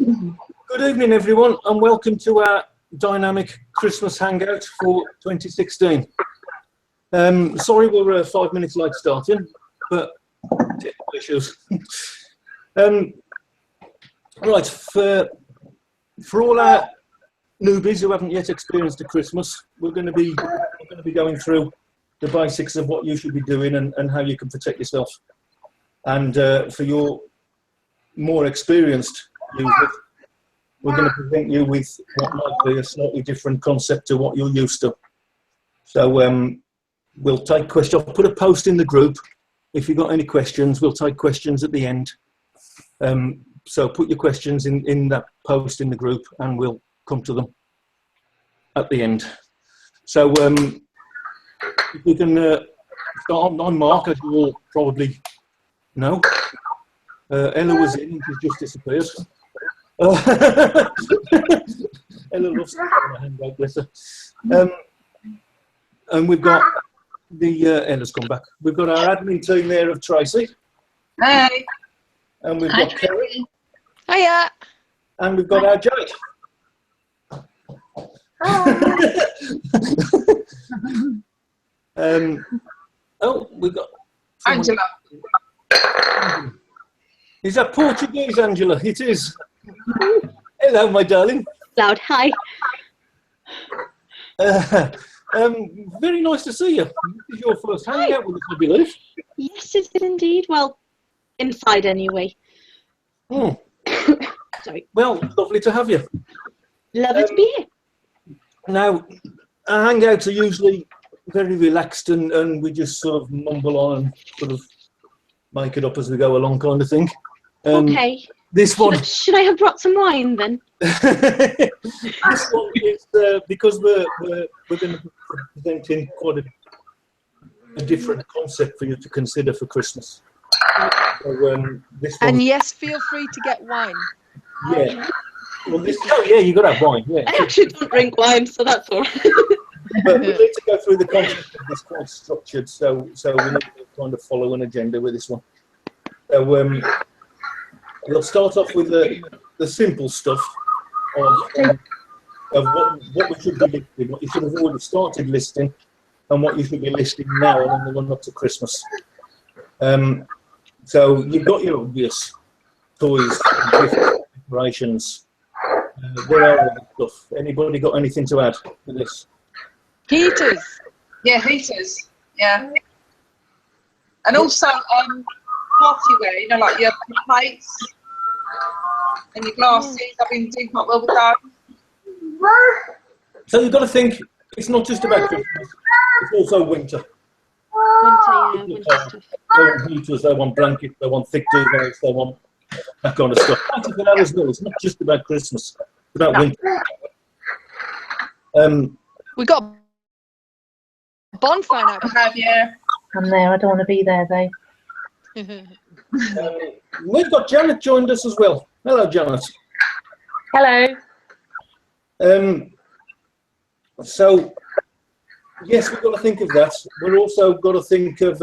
Good evening, everyone, and welcome to our dynamic Christmas Hangout for 2016. Sorry we're 5 minutes late starting, but technical issues. Right, for all our newbies who haven't yet experienced a Christmas, we're going to be going through the basics of what you should be doing and how you can protect yourself. And for your more experienced users, we're going to present you with what might be a slightly different concept to what you're used to. So we'll take questions. I'll put a post in the group. If you've got any questions, we'll take questions at the end. So put your questions in that post in the group and we'll come to them at the end. So if we can start on Mark, as you all probably know. Ella was in and she's just disappeared. Ella loves to Hangout, bless her. And we've got Ella's come back. We've got our admin team there of Tracy. Hey. And we've got Kerry. Hiya. And we've got our Jade. Oh, we've got Angela. Is that Portuguese, Angela? It is. Hello, my darling. Loud hi. Very nice to see you. This is your first hangout with us, I believe. Yes, it is indeed. Well, inside anyway. Oh. Sorry. Well, lovely to have you. Lovely to be here. Now, our hangouts are usually very relaxed and we just sort of mumble on and sort of make it up as we go along kind of thing. Okay. This one... Should I have brought some wine then? This one is because we're going to be presenting quite a different concept for you to consider for Christmas. So, this one, and yes, feel free to get wine. Yeah. Well, yeah, you got to have wine. Yeah. I actually don't drink wine, so that's all right. But we need to go through the concept of this quite structured, so we need to kind of follow an agenda with this one. So we'll start off with the simple stuff of what we should be listing, what you should have already started listing, and what you should be listing now and then the run up to Christmas. So you've got your obvious toys, decorations. Where are the stuff? Anybody got anything to add to this? Heaters. Yeah, heaters. Yeah. And also partyware, you know, like your plates and your glasses. I've been doing quite well with that. So you've got to think, it's not just about Christmas, it's also winter. Winter stuff. They want heaters, they want blankets, they want thick duvets, they want that kind of stuff. It's not just about Christmas, it's about winter. We got a bonfire now. I have, yeah. I'm there. I don't want to be there though. We've got Janet joined us as well. Hello, Janet. Hello. So, yes, we've got to think of that. We've also got to think of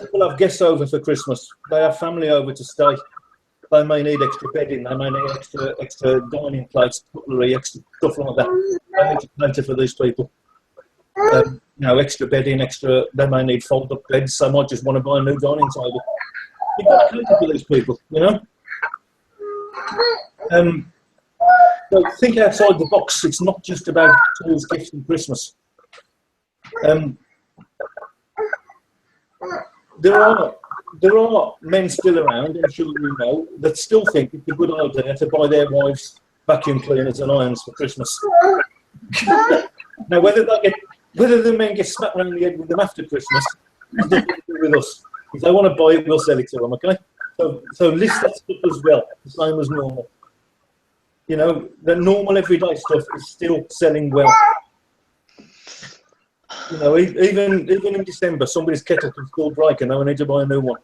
people have guests over for Christmas. They have family over to stay. They may need extra bedding. They may need extra dining plates, cutlery, extra stuff like that. They need to cater for these people. You know, extra bedding, they may need fold-up beds. They might just want to buy a new dining table. You've got to cater for these people, you know. So think outside the box. It's not just about tools, gifts, and Christmas. There are men still around, I'm sure you know, that still think it's a good idea to buy their wives vacuum cleaners and irons for Christmas. Now, whether the men get smacked around the head with them after Christmas, is nothing to do with us. If they want to buy it, we'll sell it to them, okay? So list that stuff as well, the same as normal. You know, the normal everyday stuff is still selling well. You know, even in December, somebody's kettle can still break and they will need to buy a new one.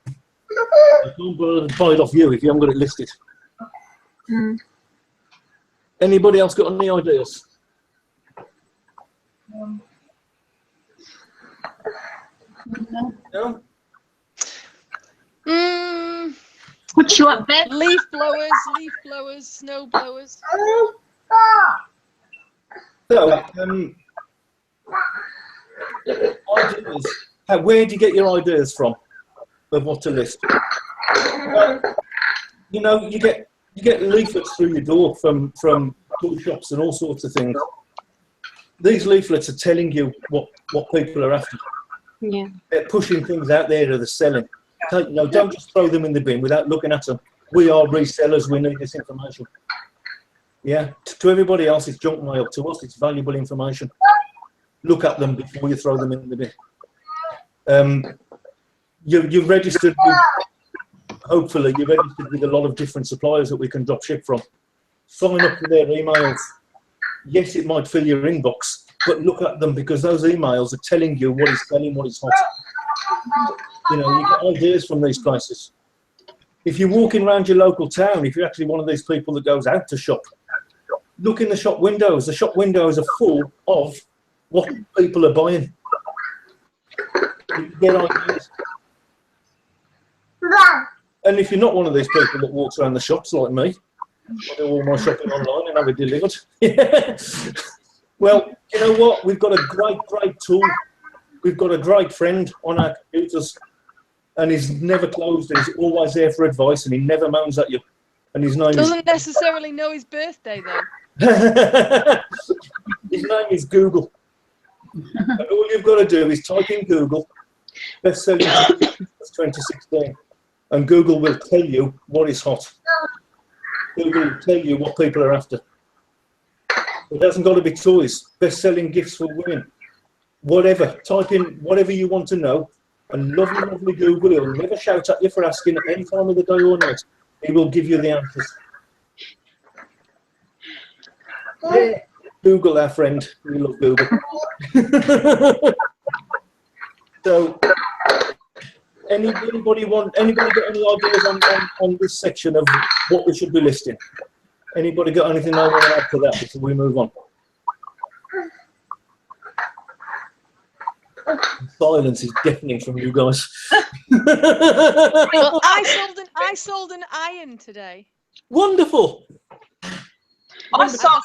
I can't buy it off you if you haven't got it listed. Anybody else got any ideas? I Put you up there. Leaf blowers, snow blowers. So, ideas. Where do you get your ideas from of what to list? You know, you get leaflets through your door from tool shops and all sorts of things. These leaflets are telling you what people are after. Yeah. They're pushing things out there that they're selling. No, don't just throw them in the bin without looking at them. We are resellers. We need this information. Yeah. To everybody else, it's junk mail. To us, it's valuable information. Look at them before you throw them in the bin. You've registered with, hopefully, you're registered with a lot of different suppliers that we can drop ship from. Sign up to their emails. Yes, it might fill your inbox, but look at them because those emails are telling you what is selling, what is hot. You know, you get ideas from these places. If you're walking around your local town, if you're actually one of these people that goes out to shop, look in the shop windows. The shop windows are full of what people are buying. You get ideas. And if you're not one of these people that walks around the shops like me, I do all my shopping online and have it delivered. Well, you know what? We've got a great tool. We've got a great friend on our computers, and he's never closed. And he's always there for advice, and he never moans at you. And his name Doesn't necessarily know his birthday though. His name is Google. And all you've got to do is type in Google best-selling 2016, and Google will tell you what is hot. Google will tell you what people are after. It hasn't got to be toys. Best-selling gifts for women. Whatever. Type in whatever you want to know, and lovely Google, he'll never shout at you for asking at any time of the day or night. He will give you the answers. Yeah. Google, our friend. We love Google. So, anybody got any ideas on this section of what we should be listing? Anybody got anything they want to add to that before we move on? Silence is deafening from you guys. Well, I sold an iron today. Wonderful. I sold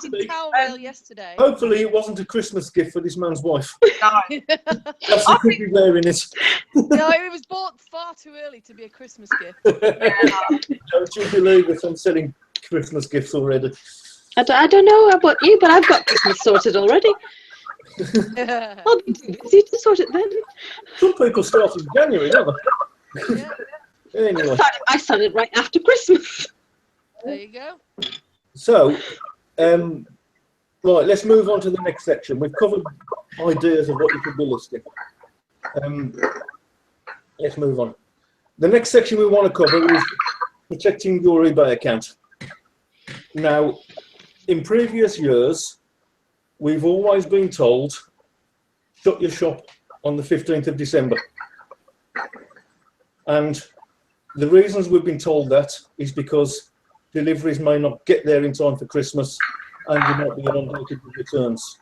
a heated towel rail yesterday. Hopefully it wasn't a Christmas gift for this man's wife. No. That's the could be wearing it. No, it was bought far too early to be a Christmas gift. Don't you believe it? I'm selling Christmas gifts already. I don't know about you, but I've got Christmas sorted already. I'll be too busy to sort it then. Some people start in January, don't they? Yeah. Anyway. I started right after Christmas. There you go. So, right, let's move on to the next section. We've covered ideas of what you could be listing. Let's move on. The next section we want to cover is protecting your eBay account. Now, in previous years, we've always been told, shut your shop on the 15th of December. And the reasons we've been told that is because deliveries may not get there in time for Christmas and you might be inundated with returns.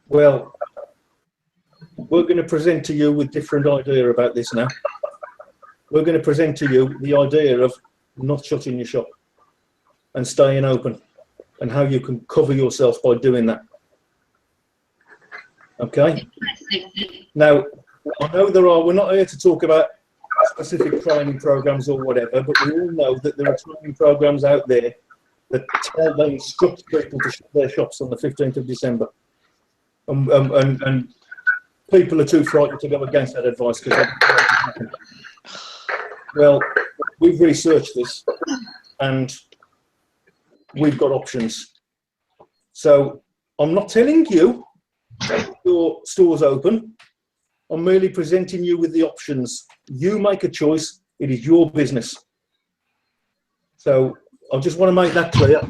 Well, we're going to present to you with a different idea about this now. We're going to present to you the idea of not shutting your shop and staying open and how you can cover yourself by doing that. Okay? Now, I know we're not here to talk about specific training programs or whatever, but we all know that there are training programs out there that they instruct people to shut their shops on the 15th of December. And people are too frightened to go against that advice because well, we've researched this and we've got options. So I'm not telling you your store's open. I'm merely presenting you with the options. You make a choice. It is your business. So I just want to make that clear.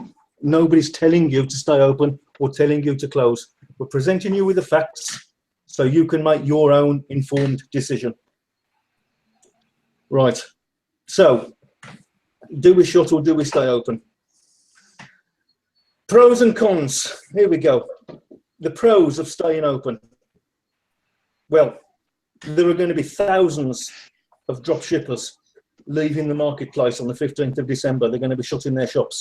Nobody's telling you to stay open or telling you to close. We're presenting you with the facts so you can make your own informed decision. Right. So, do we shut or do we stay open? Pros and cons. Here we go. The pros of staying open. Well, there are going to be thousands of drop shippers leaving the marketplace on the 15th of December. They're going to be shutting their shops.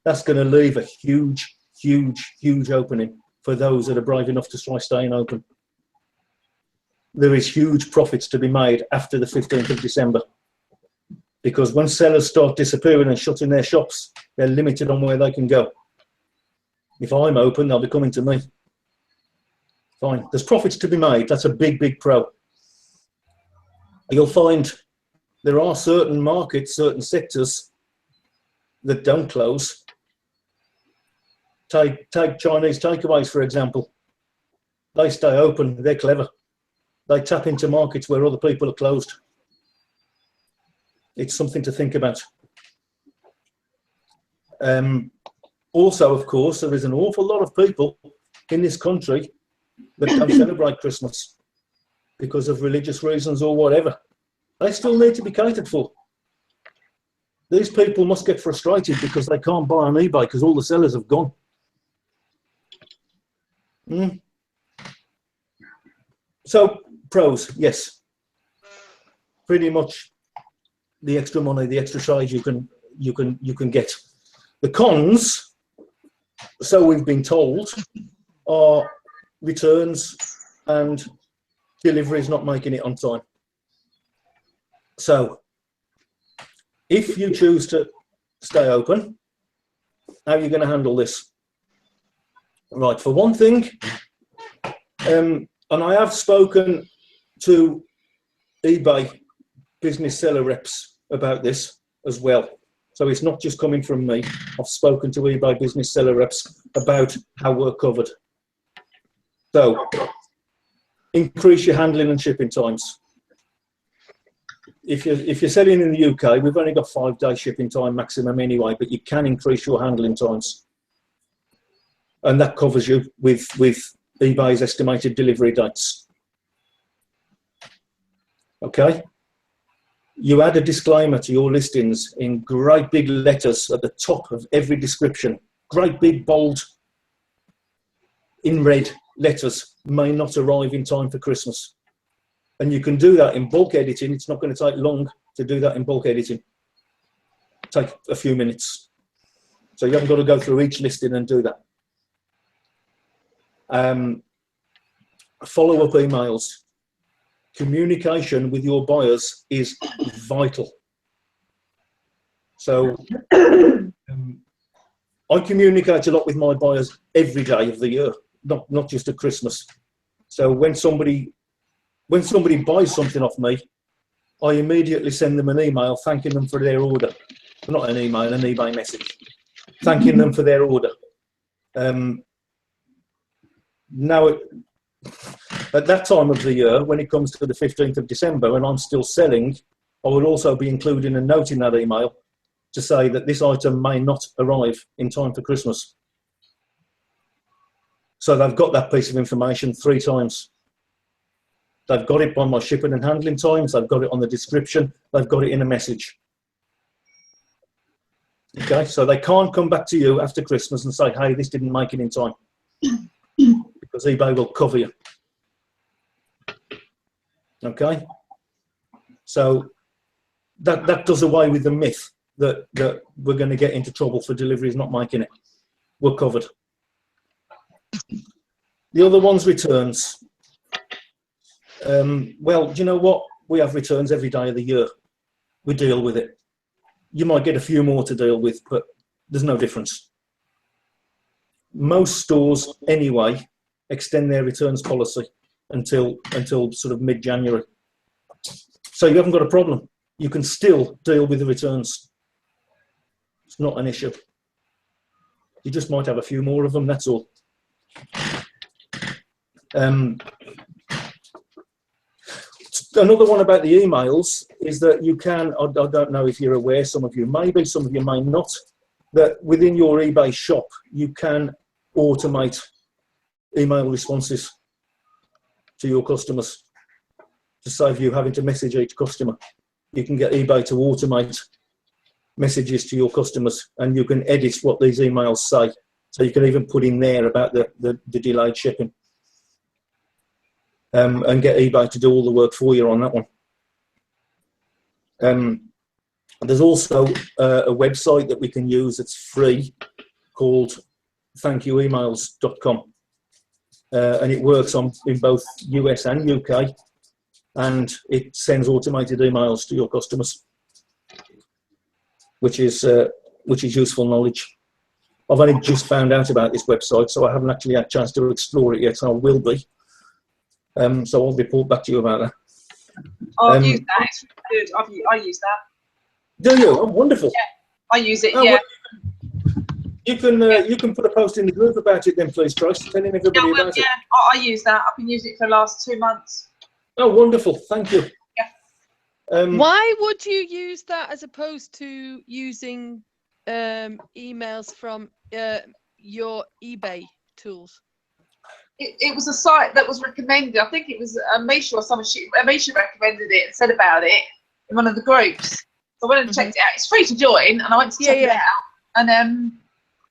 That's going to leave a huge, huge, huge opening for those that are brave enough to try staying open. There is huge profits to be made after the 15th of December, because when sellers start disappearing and shutting their shops, they're limited on where they can go. If I'm open, they'll be coming to me. Fine. There's profits to be made. That's a big, big pro. You'll find there are certain markets, certain sectors that don't close. Take Chinese takeaways, for example. They stay open. They're clever. They tap into markets where other people are closed. It's something to think about. Also, of course, there is an awful lot of people in this country that don't celebrate Christmas because of religious reasons or whatever. They still need to be catered for. These people must get frustrated because they can't buy on eBay because all the sellers have gone. So, pros, yes. Pretty much the extra money, the extra trade you can get. The cons, so we've been told, are returns and deliveries not making it on time. So, if you choose to stay open, how are you going to handle this? Right, for one thing, and I have spoken to eBay business seller reps about this as well. So it's not just coming from me. I've spoken to eBay business seller reps about how we're covered. So increase your handling and shipping times. If you're selling in the UK, we've only got 5-day shipping time maximum anyway, but you can increase your handling times. And that covers you with eBay's estimated delivery dates. Okay? You add a disclaimer to your listings in great big letters at the top of every description. Great big bold in red letters, may not arrive in time for Christmas. And you can do that in bulk editing. It's not going to take long to do that in bulk editing. Take a few minutes. So you haven't got to go through each listing and do that. Follow-up emails. Communication with your buyers is vital. So I communicate a lot with my buyers every day of the year, not just at Christmas. So when somebody buys something off me, I immediately send them an email thanking them for their order. Not an email, an eBay message. Thanking them for their order. Now, at that time of the year, when it comes to the 15th of December and I'm still selling, I would also be including a note in that email to say that this item may not arrive in time for Christmas. So they've got that piece of information 3 times. They've got it by my shipping and handling times, they've got it on the description, they've got it in a message. Okay, so they can't come back to you after Christmas and say, hey, this didn't make it in time. Because eBay will cover you. Okay? So that does away with the myth that we're going to get into trouble for deliveries not making it. We're covered. The other one's returns. Well, do you know what? We have returns every day of the year. We deal with it. You might get a few more to deal with, but there's no difference. Most stores, anyway, extend their returns policy until sort of mid-January. So you haven't got a problem. You can still deal with the returns. It's not an issue. You just might have a few more of them, that's all. Another one about the emails is that you can, I don't know if you're aware, some of you may be, some of you may not, that within your eBay shop, you can automate email responses to your customers to save you having to message each customer. You can get eBay to automate messages to your customers and you can edit what these emails say. So you can even put in there about the delayed shipping. And get eBay to do all the work for you on that one. There's also a website that we can use that's free called thankyouemails.com. And it works in both US and UK, and it sends automated emails to your customers, which is useful knowledge. I've only just found out about this website, so I haven't actually had a chance to explore it yet, so I will be. So I'll report back to you about that. I've used that. It's good. I use that. Do you? Oh, wonderful. Yeah, I use it. Oh, yeah. Well, you can put a post in the group about it then, please, Trace, telling everybody about it. Yeah, I use that. I've been using it for the last 2 months. Oh, wonderful. Thank you. Yeah. Why would you use that as opposed to using emails from your eBay tools? It was a site that was recommended. I think it was Misha or someone. Misha recommended it and said about it in one of the groups. So I went and checked it out. It's free to join, and I went to check it out. And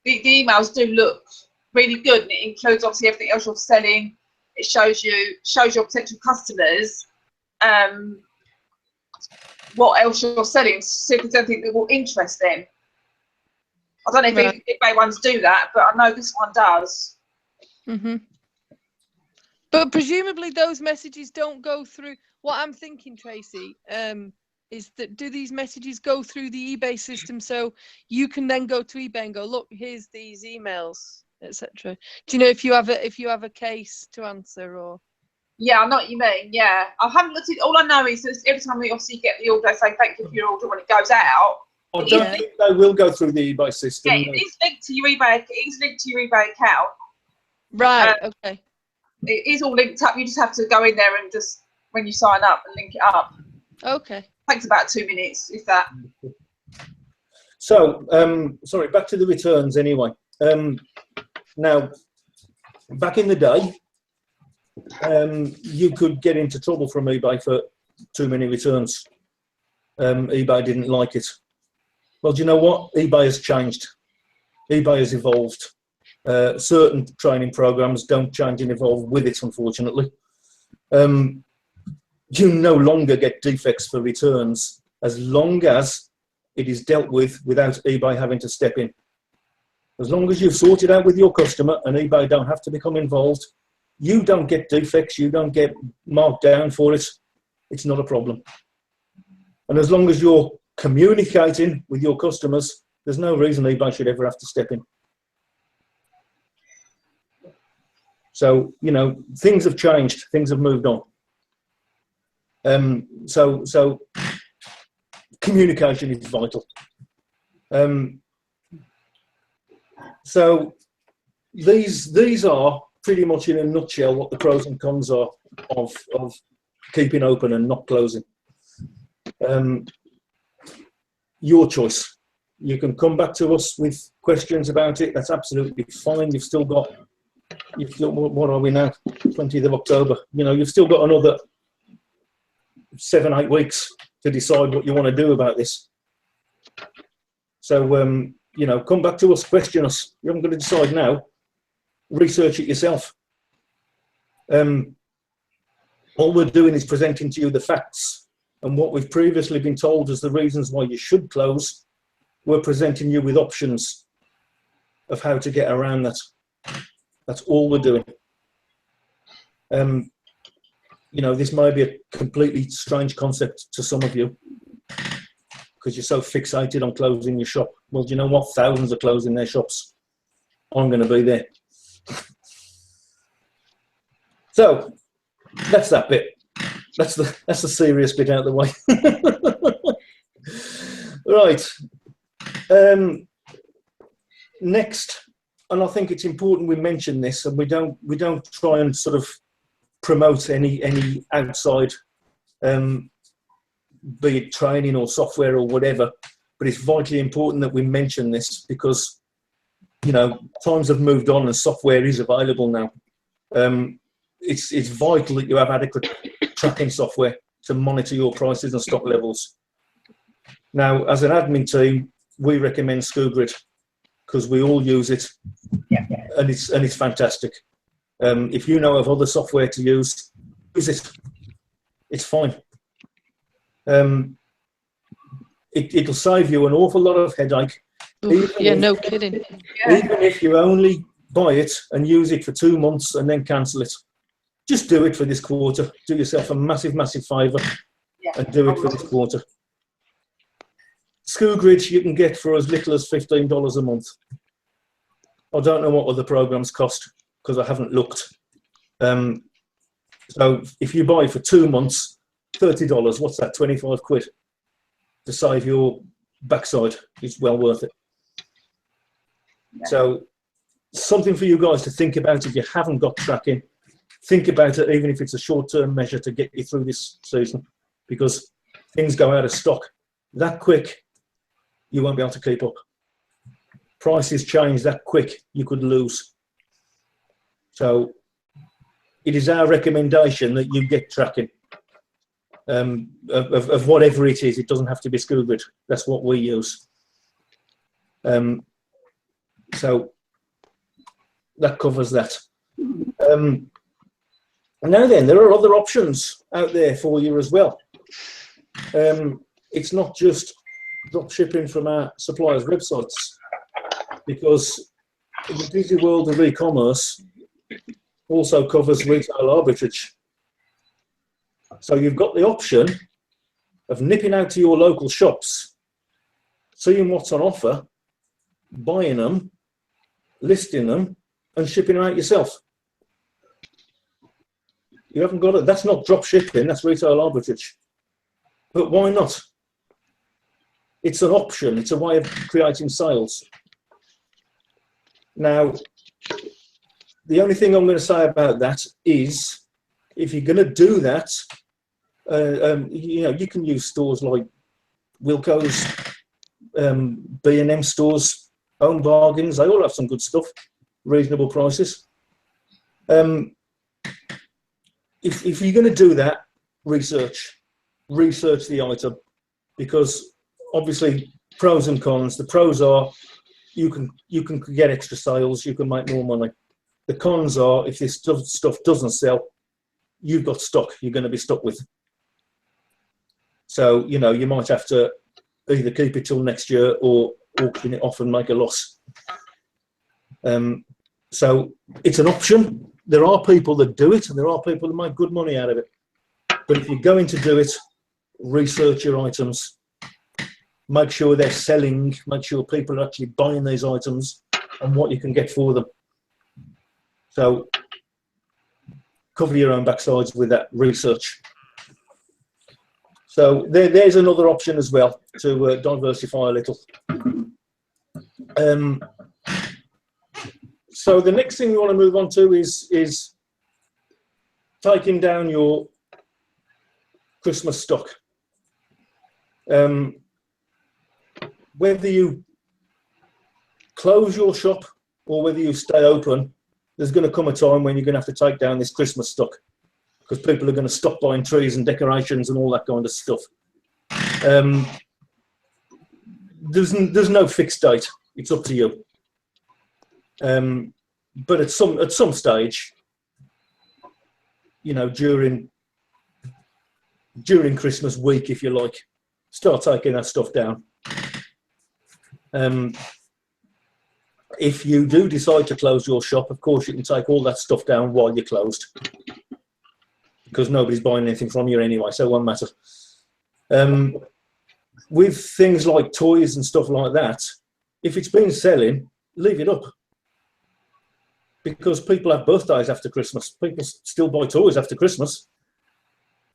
the emails do look really good, and it includes obviously everything else you're selling. It shows your potential customers what else you're selling, see if there's anything that will interest them. I don't know if eBay ones do that, but I know this one does. Mm-hmm. But presumably those messages don't go through. What I'm thinking, Tracy, is that do these messages go through the eBay system so you can then go to eBay and go, look, here's these emails, etc. Do you know if you have a case to answer or? Yeah, I know what you mean. Yeah, I haven't looked at. All I know is that every time we obviously get the order, they say thank you for your order when it goes out. I don't think they will go through the eBay system. Yeah, it's linked to your eBay. It's linked to your eBay account. Right. Okay. It is all linked up. You just have to go in there and just when you sign up and link it up. Okay. It takes about 2 minutes, if that. So, sorry, back to the returns anyway. Now, back in the day, you could get into trouble from eBay for too many returns. eBay didn't like it. Well, do you know what? eBay has changed. eBay has evolved. Certain training programs don't change and evolve with it, unfortunately. You no longer get defects for returns as long as it is dealt with without eBay having to step in. As long as you've sorted out with your customer and eBay don't have to become involved, you don't get defects, you don't get marked down for it, it's not a problem. And as long as you're communicating with your customers, there's no reason eBay should ever have to step in. So, you know, things have changed, things have moved on. So communication is vital. So these are pretty much in a nutshell what the pros and cons are of keeping open and not closing. Your choice. You can come back to us with questions about it. That's absolutely fine. You've still got, what are we now? 20th of October. You know, you've still got another 7-8 weeks to decide what you want to do about this. So, you know, come back to us, question us. You haven't got to decide now. Research it yourself. All we're doing is presenting to you the facts, and what we've previously been told as the reasons why you should close, we're presenting you with options of how to get around that. That's all we're doing. You know, this might be a completely strange concept to some of you because you're so fixated on closing your shop. Well, do you know what? Thousands are closing their shops. I'm going to be there. So that's that bit. That's the serious bit out of the way. Right. Next, and I think it's important we mention this, and we don't try and sort of promote any outside, be it training or software or whatever, but it's vitally important that we mention this because, you know, times have moved on and software is available now. It's vital that you have adequate tracking software to monitor your prices and stock levels. Now, as an admin team, we recommend SkuGrid because we all use it, and it's fantastic. If you know of other software to use it. It's fine. it'll save you an awful lot of headache. Oof, yeah, no kidding. Even if you only buy it and use it for 2 months and then cancel it. Just do it for this quarter. Do yourself a massive, massive favour and do it for this quarter. Screw grids you can get for as little as $15 a month. I don't know what other programs cost because I haven't looked. So if you buy for 2 months, $30, what's that, 25 quid to save your backside? It's well worth it. So something for you guys to think about if you haven't got tracking. Think about it, even if it's a short-term measure to get you through this season, because things go out of stock that quick, you won't be able to keep up. Prices change that quick, you could lose. So it is our recommendation that you get tracking of whatever it is. It doesn't have to be screw grid. That's what we use. So that covers that. Now then, there are other options out there for you as well. It's not just drop shipping from our suppliers' websites, because the busy world of e-commerce also covers retail arbitrage. So you've got the option of nipping out to your local shops, seeing what's on offer, buying them, listing them, and shipping them out yourself. You haven't got it. That's not drop shipping, that's retail arbitrage. But why not? It's an option, it's a way of creating sales. Now, the only thing I'm going to say about that is, if you're going to do that, you know, you can use stores like Wilco's, B&M stores, Home Bargains. They all have some good stuff, reasonable prices. If you're going to do that, research the item, because obviously pros and cons. The pros are you can get extra sales, you can make more money. The cons are, if this stuff doesn't sell, you've got stock you're going to be stuck with. So, you know, you might have to either keep it till next year or auction it off and make a loss. So it's an option. There are people that do it and there are people that make good money out of it. But if you're going to do it, research your items. Make sure they're selling. Make sure people are actually buying these items and what you can get for them. So cover your own backsides with that research. So there's another option as well to diversify a little. So the next thing we want to move on to is taking down your Christmas stock. Whether you close your shop or whether you stay open, there's going to come a time when you're going to have to take down this Christmas stock, because people are going to stop buying trees and decorations and all that kind of stuff. There's no fixed date. It's up to you. But at some stage, you know, during Christmas week, if you like, start taking that stuff down. If you do decide to close your shop, of course, you can take all that stuff down while you're closed, because nobody's buying anything from you anyway, so it won't matter. With things like toys and stuff like that, if it's been selling, leave it up. Because people have birthdays after Christmas. People still buy toys after Christmas.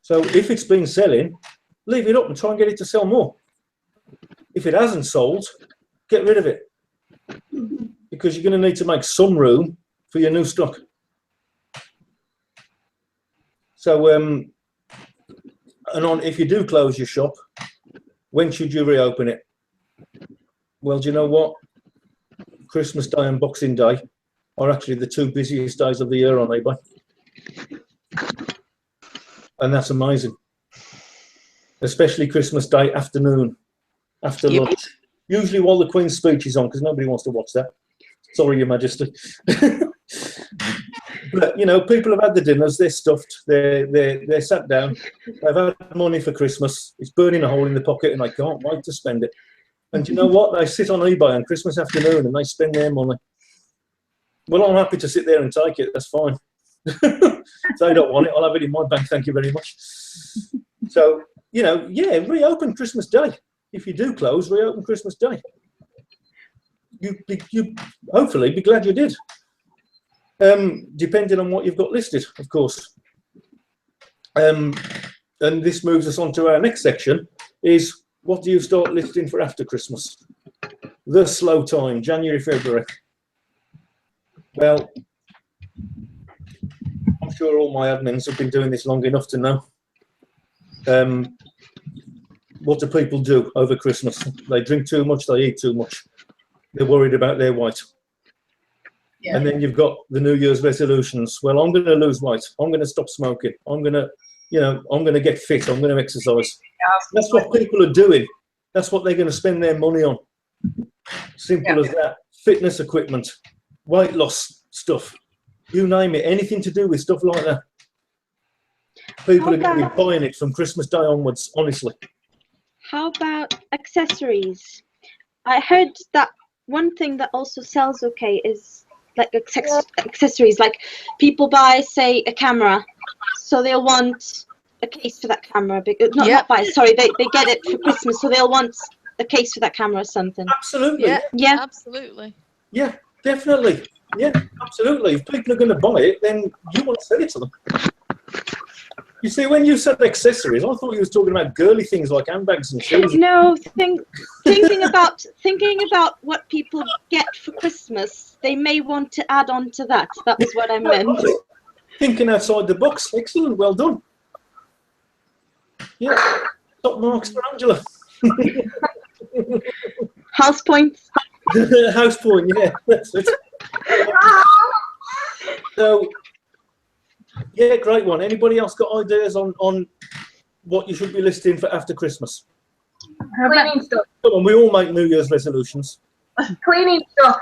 So if it's been selling, leave it up and try and get it to sell more. If it hasn't sold, get rid of it. Because you're going to need to make some room for your new stock. So, if you do close your shop, when should you reopen it? Well, do you know what? Christmas Day and Boxing Day are actually the two busiest days of the year on eBay. And that's amazing. Especially Christmas Day afternoon, after lunch. Usually while the Queen's speech is on, because nobody wants to watch that. Sorry, Your Majesty. But you know, people have had the dinners. They're stuffed. They're sat down. They've had money for Christmas. It's burning a hole in the pocket, and they can't wait to spend it. And you know what? They sit on eBay on Christmas afternoon and they spend their money. Well, I'm happy to sit there and take it. That's fine. If they don't want it, I'll have it in my bank. Thank you very much. So, you know, yeah, reopen Christmas Day. If you do close, reopen Christmas Day. You hopefully be glad you did. Depending on what you've got listed, of course. And this moves us on to our next section, is what do you start listing for after Christmas? The slow time, January, February. Well, I'm sure all my admins have been doing this long enough to know. What do people do over Christmas? They drink too much, they eat too much. They're worried about their weight. Yeah. And then you've got the New Year's resolutions. Well, I'm going to lose weight. I'm going to stop smoking. I'm going to, you know, I'm going to get fit. I'm going to exercise. That's what people are doing. That's what they're going to spend their money on. Simple as that. Fitness equipment, weight loss stuff, you name it. Anything to do with stuff like that. People are going to be buying it from Christmas Day onwards, honestly. How about accessories? I heard that one thing that also sells okay is like accessories. Like people buy, say, a camera, so they'll want a case for that camera. Not buy, sorry, they get it for Christmas, so they'll want a case for that camera or something. Absolutely. Yeah. Absolutely. Yeah, definitely. Yeah, absolutely. If people are going to buy it, then you want to sell it to them. You see, when you said accessories, I thought you was talking about girly things like handbags and shoes. No, thinking about what people get for Christmas, they may want to add on to that. That was what I meant. Thinking outside the box. Excellent. Well done. Yeah. Top marks for Angela. House points. House point. Yeah, that's it. So. Yeah, great one. Anybody else got ideas on what you should be listing for after Christmas? Cleaning stuff. Come on, we all make New Year's resolutions. Cleaning stuff.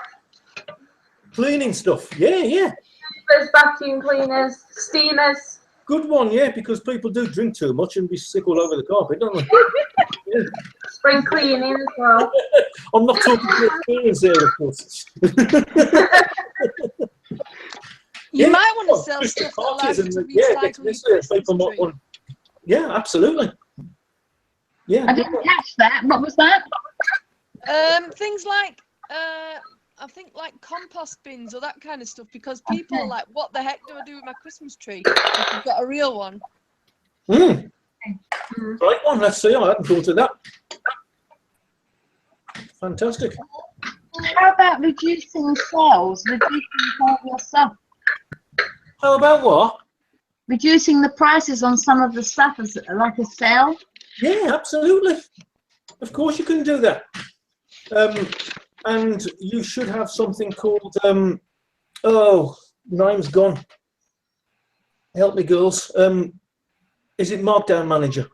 Cleaning stuff. Yeah. There's vacuum cleaners, steamers. Good one, yeah, because people do drink too much and be sick all over the carpet, don't they? Yeah. Spring cleaning as well. I'm not talking to experience there, of course. You might want to sell stuff that allows you to recycle. Yeah, absolutely. Yeah. I didn't catch that. What was that? Things like I think like compost bins or that kind of stuff, because people are like, what the heck do I do with my Christmas tree if you've got a real one? Right one. Let's see. I hadn't thought of that. Fantastic. How about reducing sales? Reducing all your stuff. How about what? Reducing the prices on some of the stuff as like a sale. Yeah, absolutely. Of course you can do that. And you should have something called, oh, name's gone. Help me, girls. Is it Markdown Manager?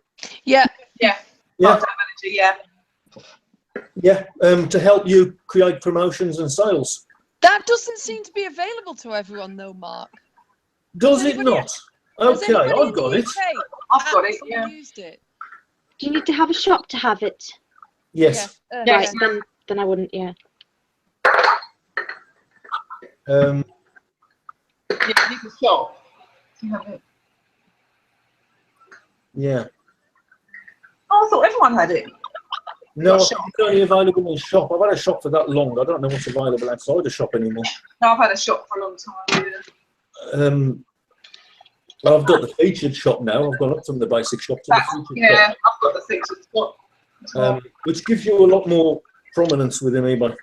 Yeah. Yeah. Markdown Manager, yeah. Yeah, to help you create promotions and sales. That doesn't seem to be available to everyone though, Mark. Does it not? Okay, I've got it. I've got it, yeah. Used it? Do you need to have a shop to have it? Yes. Right, then I wouldn't, yeah. Yeah, you need a shop to have it. Yeah. Oh, I thought everyone had it. No, I think it's only available in shop. I've had a shop for that long. I don't know what's available outside the shop anymore. No, I've had a shop for a long time. Yeah. Well, I've got the featured shop now. I've gone up from the basic shop to the featured yeah, shop. I've got the featured shop. Which gives you a lot more prominence within eBay.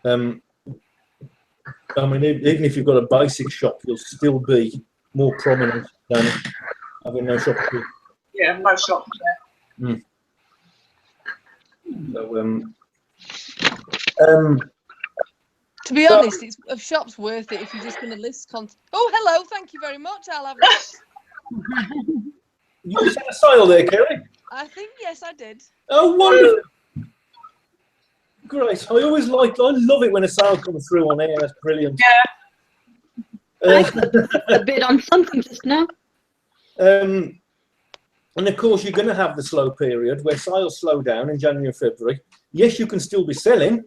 I mean, even if you've got a basic shop, you'll still be more prominent than having no shop at all. Yeah, no shop there. So, to be honest, a shop's worth it if you're just going to list content. Oh, hello, thank you very much. I'll have it. You just had a sale there, Kerry? I think, yes, I did. Oh, wonderful. Great. I love it when a sale comes through on air. That's brilliant. A bit on something just now. And of course, you're going to have the slow period where sales slow down in January and February. Yes, you can still be selling,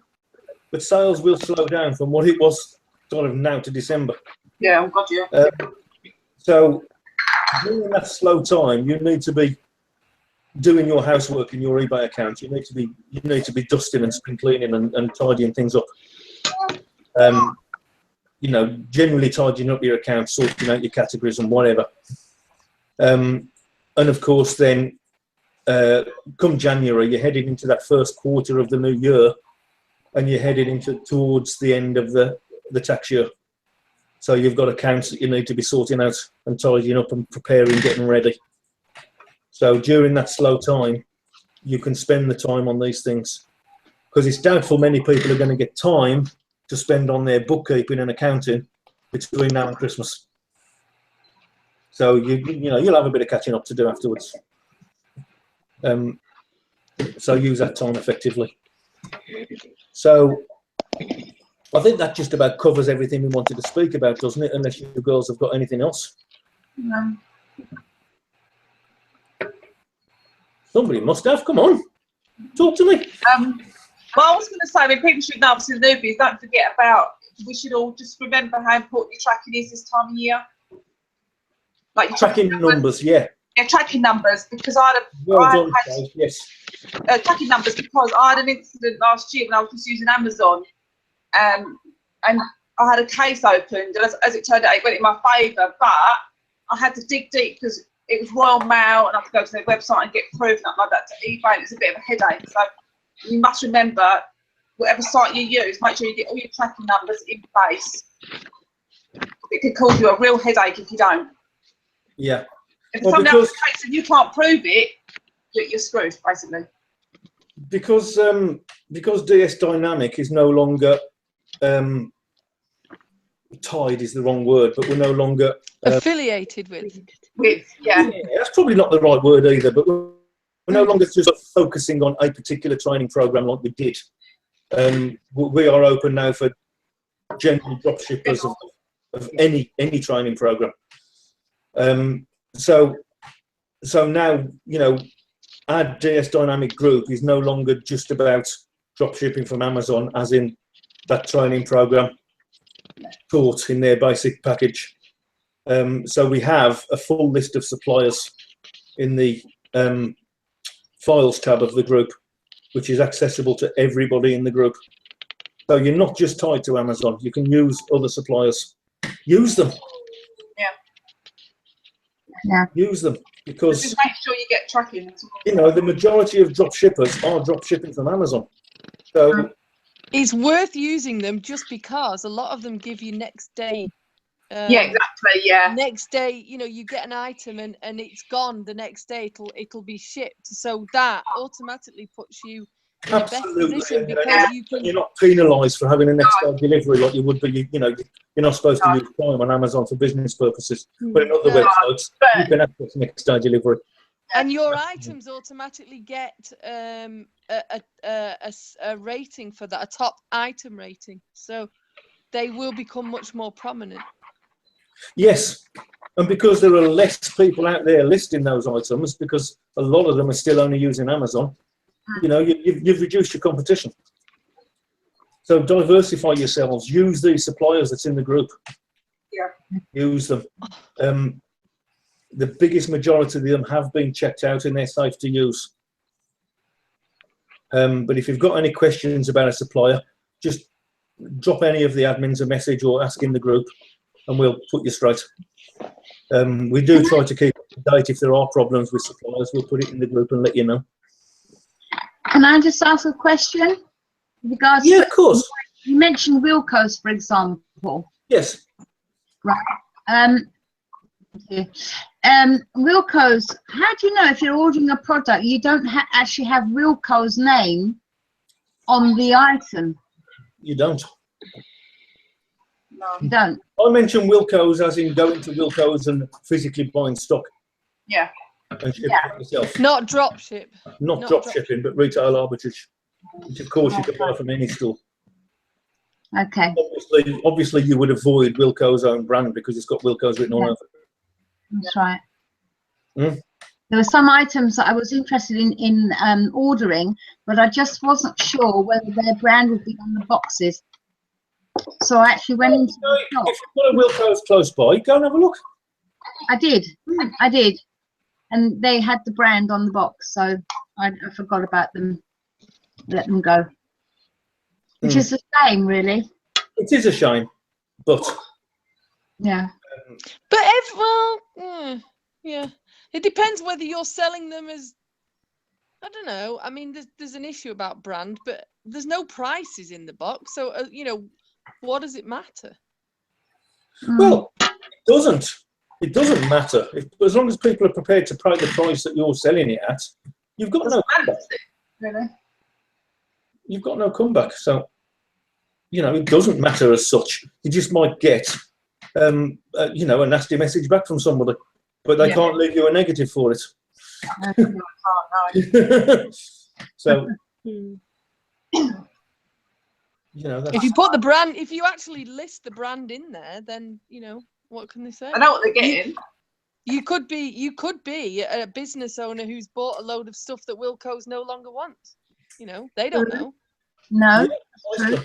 but sales will slow down from what it was sort of now to December. Yeah, I've got you. So during that slow time, you need to be doing your housework in your eBay account. You need to be dusting and spring cleaning and tidying things up. You know, generally tidying up your account, sorting out your categories and whatever. And of course, then come January, you're heading into that first quarter of the new year, and you're heading towards the end of the tax year. So you've got accounts that you need to be sorting out and tidying up and preparing, getting ready. So during that slow time, you can spend the time on these things, because it's doubtful many people are going to get time to spend on their bookkeeping and accounting between now and Christmas. So you know you'll have a bit of catching up to do afterwards. So use that time effectively. So I think that just about covers everything we wanted to speak about, doesn't it? Unless you girls have got anything else. No. Somebody must have. Come on, talk to me. Well, I was going to say, I mean, people should know, obviously, the newbies, don't forget about, we should all just remember how important your tracking is this time of year. Like your Tracking numbers, yeah. Yeah, tracking numbers, because I Well had done, yes. tracking numbers because I had an incident last year when I was just using Amazon, and I had a case opened, and as it turned out, it went in my favour, but I had to dig deep because it was Royal Mail, and I had to go to their website and get proof and like that to eBay. It was a bit of a headache. So you must remember, whatever site you use, make sure you get all your tracking numbers in place. It could cause you a real headache if you don't. Yeah. If Well, somebody else takes and you can't prove it, you're screwed, basically. Because DS Dynamic is no longer tied is the wrong word, but we're no longer affiliated with. Yeah, that's probably not the right word either, but we're no longer just focusing on a particular training program like we did. We are open now for general drop shippers of any training program. So now, you know, our DS Dynamic group is no longer just about drop shipping from Amazon, as in that training program taught in their basic package. So we have a full list of suppliers in the files tab of the group, which is accessible to everybody in the group. So you're not just tied to Amazon. You can use other suppliers. Use them. Yeah. Use them, because just make sure you get tracking. you know the majority of drop shippers are drop shipping from Amazon. So it's worth using them just because a lot of them give you next day. Yeah, exactly. Yeah. Next day, you know, you get an item and it's gone the next day. It'll be shipped. So that automatically puts you in a better position because you're not penalised for having a next day delivery like you would be. You know, you're not supposed to use Prime on Amazon for business purposes, but in other websites you can access next day delivery. And your items automatically get a rating for that, a top item rating. So they will become much more prominent. Yes, and because there are less people out there listing those items, because a lot of them are still only using Amazon, you know, you've reduced your competition. So diversify yourselves. Use these suppliers that's in the group. Yeah. Use them. The biggest majority of them have been checked out and they're safe to use. But if you've got any questions about a supplier, just drop any of the admins a message or ask in the group, and we'll put you straight. We do try to keep up to date. If there are problems with suppliers, we'll put it in the group and let you know. Can I just ask a question? Because Yeah, of course. you mentioned Wilco's, for example. Yes. Right. Wilco's, how do you know if you're ordering a product you don't actually have Wilco's name on the item? You don't. No. You don't. I mentioned Wilco's as in going to Wilco's and physically buying stock. Yeah. And shipping it yourself. Not drop ship. Not drop shipping, but retail arbitrage, which of course you can buy from any store. Okay. Obviously, you would avoid Wilko's own brand because it's got Wilko's written all over it. That's right. Mm. There were some items that I was interested in ordering, but I just wasn't sure whether their brand would be on the boxes. So I actually went into the shop. If you've got a Wilko's close by, go and have a look. I did. And they had the brand on the box, so I forgot about them. Let them go. Which is a shame, really. It is a shame, but yeah. But yeah, it depends whether you're selling them as, I don't know. I mean, there's an issue about brand, but there's no prices in the box, so you know, what does it matter? Well, it doesn't. It doesn't matter as long as people are prepared to pay the price that you're selling it at. You've got no comeback. Really? You've got no comeback. So, you know, it doesn't matter as such. You just might get, you know, a nasty message back from somebody, but they can't leave you a negative for it. So, you know, that's... if you put the brand, if you actually list the brand in there, then you know, what can they say? I know what they're getting. You could be a business owner who's bought a load of stuff that Wilko's no longer wants. You know, they don't know. No, Yeah,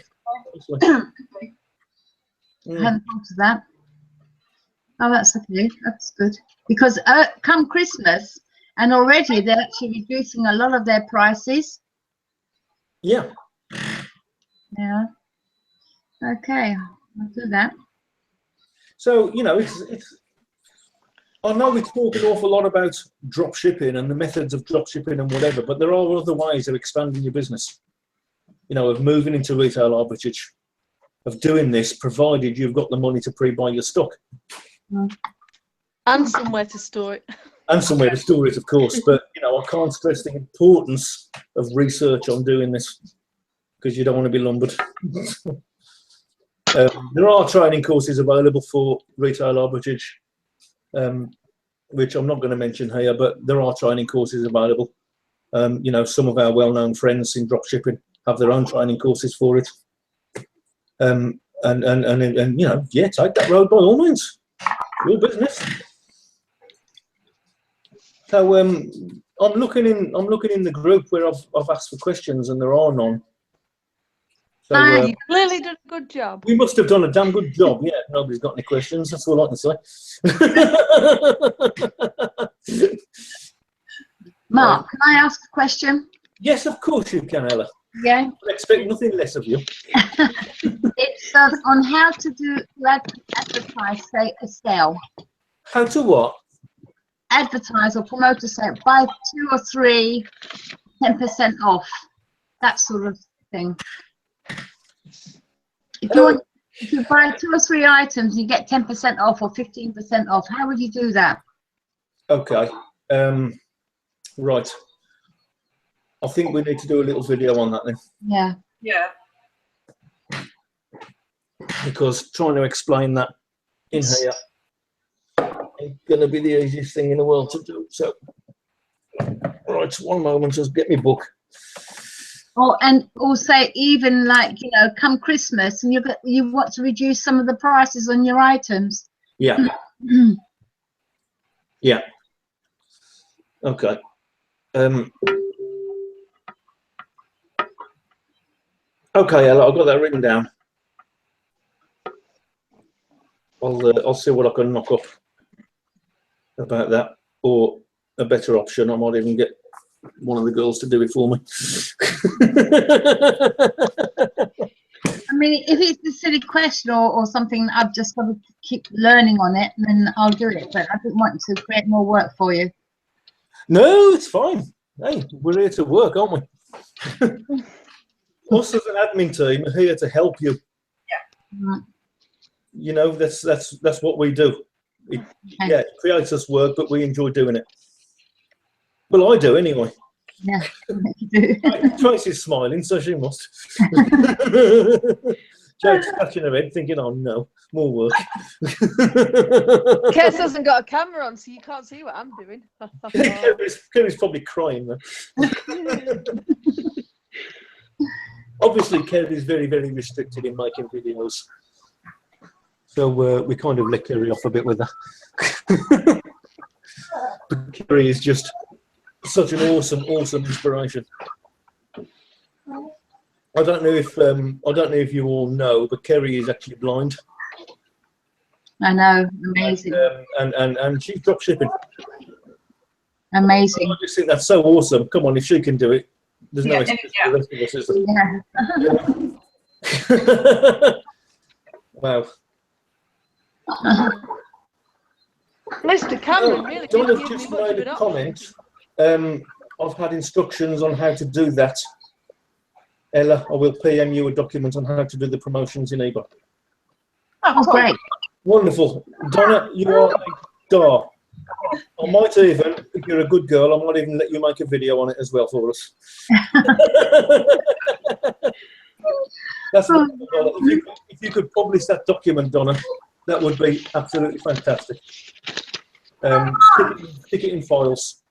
true. I hadn't thought of that. Oh, that's okay. That's good. Because come Christmas, and already they're actually reducing a lot of their prices. Yeah. Yeah. Okay, I'll do that. So, you know, it's I know we talk an awful lot about drop shipping and the methods of drop shipping and whatever, but there are other ways of expanding your business. You know, of moving into retail arbitrage, of doing this, provided you've got the money to pre-buy your stock. And somewhere to store it. And somewhere to store it, of course. But, you know, I can't stress the importance of research on doing this because you don't want to be lumbered. There are training courses available for retail arbitrage, which I'm not going to mention here, but there are training courses available. You know, some of our well-known friends in dropshipping have their own training courses for it. And you know, yeah, take that road by all means. Your business. So I'm looking in the group where I've asked for questions and there are none. So You clearly did a good job. we must have done a damn good job. Yeah, nobody's got any questions. That's all I can say. Mark, can I ask a question? Yes, of course you can, Ella. Yeah. I expect nothing less of you. It's on how to advertise, say, a sale. How to what? Advertise or promote a sale. Buy 2 or 3, 10% off. That sort of thing. If you buy 2 or 3 items, you get 10% off or 15% off. How would you do that? Okay. Right. I think we need to do a little video on that then. Yeah. Yeah. Because trying to explain that in here ain't going to be the easiest thing in the world to do. So, right, one moment, just get me book. Oh, and also even like, you know, come Christmas and you want to reduce some of the prices on your items. Yeah. Yeah. Okay. Okay, Ella, I've got that written down. I'll see what I can knock up about that, or a better option. I might even get one of the girls to do it for me. I mean, if it's a silly question or something, I've just got to keep learning on it, then I'll do it. But I didn't want to create more work for you. No, it's fine. Hey, we're here to work, aren't we? Us as an admin team are here to help you. Yeah. Right. You know, that's what we do. It, Okay. yeah, it creates us work, but we enjoy doing it. Well, I do anyway. Yeah, you do. Tracy's smiling, so she must. Jake's scratching her head, thinking, "Oh no, more work." Kes hasn't got a camera on, so you can't see what I'm doing. Kerry's probably crying though. Obviously, Kerry is very, very restricted in making videos. So we kind of let Kerry off a bit with that. But Kerry is just such an awesome, awesome inspiration. I don't know if you all know, but Kerry is actually blind. I know, amazing. And she's drop shipping. Amazing. I just think that's so awesome. Come on, if she can do it, there's no excuse for the rest of us, is there? Yeah. Wow. Mr. Cameron really Donna didn't give me just much of made an a option. comment. I've had instructions on how to do that. Ella, I will PM you a document on how to do the promotions in eBay. Oh, great. Wonderful. Donna, you are a star. I might even, if you're a good girl, I might even let you make a video on it as well for us. That's wonderful, Donna. If you could publish that document, Donna, that would be absolutely fantastic. Stick it in files.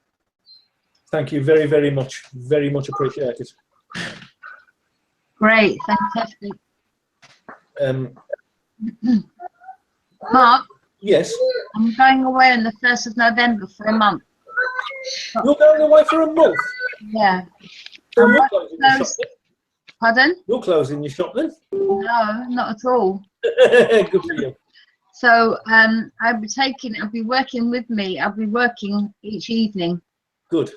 Thank you very, very much. Very much appreciated. Great, fantastic. Mark? Yes? I'm going away on the 1st of November for a month. You're going away for a month? Yeah. So you're closing your shop then? Pardon? You're closing your shop then? No, not at all. Good for you. So I'll be working with me. I'll be working each evening. Good.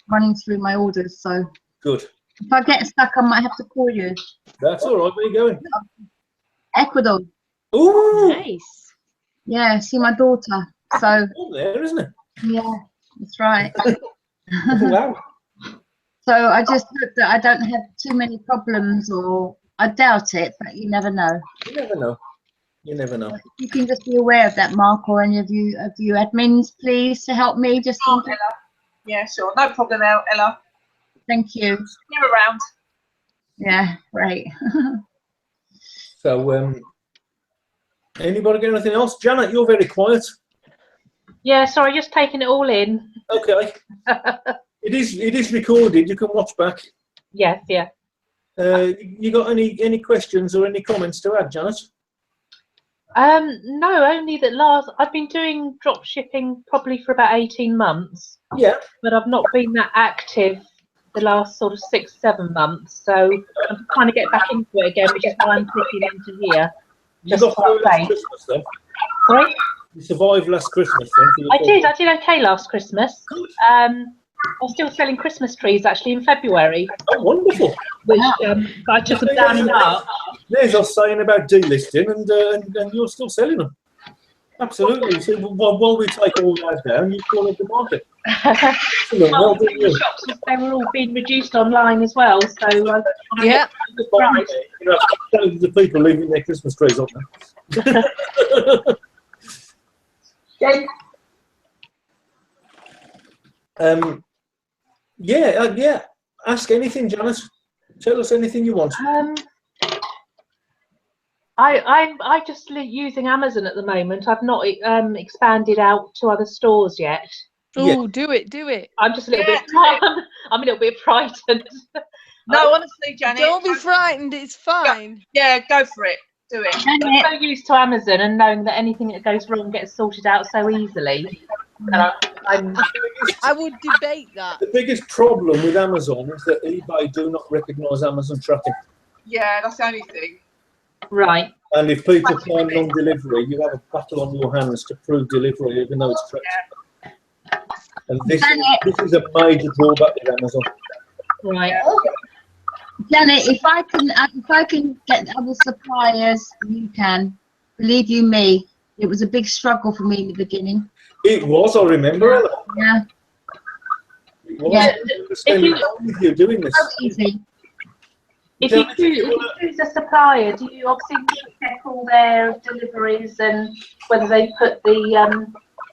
Running through my orders. So Good. if I get stuck, I might have to call you. That's all right. Where are you going? Ecuador. Ooh! Nice. Yeah, see my daughter. So All there, isn't it? yeah, that's right. Wow. So I just hope that I don't have too many problems, or I doubt it, but you never know. You never know. You never know. You can just be aware of that, Mark, or any of you admins, please, to help me. Just Oh, Ella. Yeah, sure. No problem, Ella. thank you. You're around. Yeah, great. So, anybody got anything else? Janet, you're very quiet. Yeah, sorry, just taking it all in. Okay. It is recorded. You can watch back. Yes, yeah. You got any questions or any comments to add, Janet? No, only that I've been doing drop shipping probably for about 18 months. Yeah. But I've not been that active the last sort of 6-7 months. So I'm trying to get back into it again, which is why I'm clicking into here. You Just got through to last update. Christmas then? Sorry? You survived last Christmas then? I did okay last Christmas. Good. I'm still selling Christmas trees actually in February, Oh, wonderful. which I took them down in March. There's us saying about delisting, and you're still selling them. Absolutely. So while we take all those down, you call it the market. Excellent. Well Well, done, you. the shops, they were all being reduced online as well, so Yeah. right. You know, thousands of people leaving their Christmas trees up there. Yeah. Ask anything, Janice. Tell us anything you want. I just using Amazon at the moment. I've not expanded out to other stores yet. Yeah. Oh, do it. I'm just a little bit. I'm a little bit frightened. No, honestly, Janet. Don't be frightened. It's fine. Yeah, go for it. Do it. I'm so used to Amazon and knowing that anything that goes wrong gets sorted out so easily. And I would debate that. The biggest problem with Amazon is that eBay do not recognise Amazon tracking. Yeah, that's the only thing. right. And if people claim non-delivery, you have a battle on your hands to prove delivery, even though it's tracked. And this is a major drawback with Amazon. Right. Janet, if I can get other suppliers, you can. Believe you me, it was a big struggle for me in the beginning. It was, I remember. Ella. Yeah. It was. Yeah. I was spending time with you doing this. So easy. If you choose a supplier, do you obviously check all their deliveries and whether they put the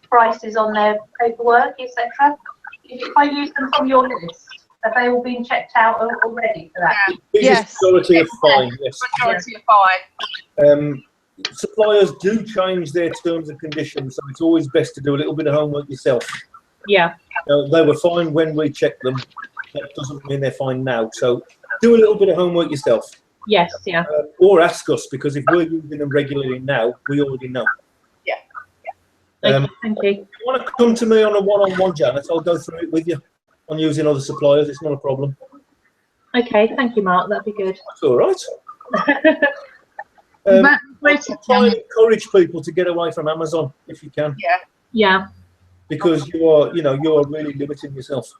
prices on their paperwork, etc.? If I use them from your list, have they all been checked out already for that? Yeah, Biggest Yes. majority of fine, yes. majority are fine. Suppliers do change their terms and conditions, so it's always best to do a little bit of homework yourself. Yeah. They were fine when we checked them. That doesn't mean they're fine now. So do a little bit of homework yourself. Yes, yeah. Or ask us, because if we're using them regularly now, we already know. Yeah. Okay, thank you. If you want to come to me on a one-on-one, Janet, I'll go through it with you on using other suppliers. It's not a problem. Okay, thank you, Mark. That'd be good. That's all right. Try and encourage people to get away from Amazon if you can. Yeah. Yeah. Because you are really limiting yourself.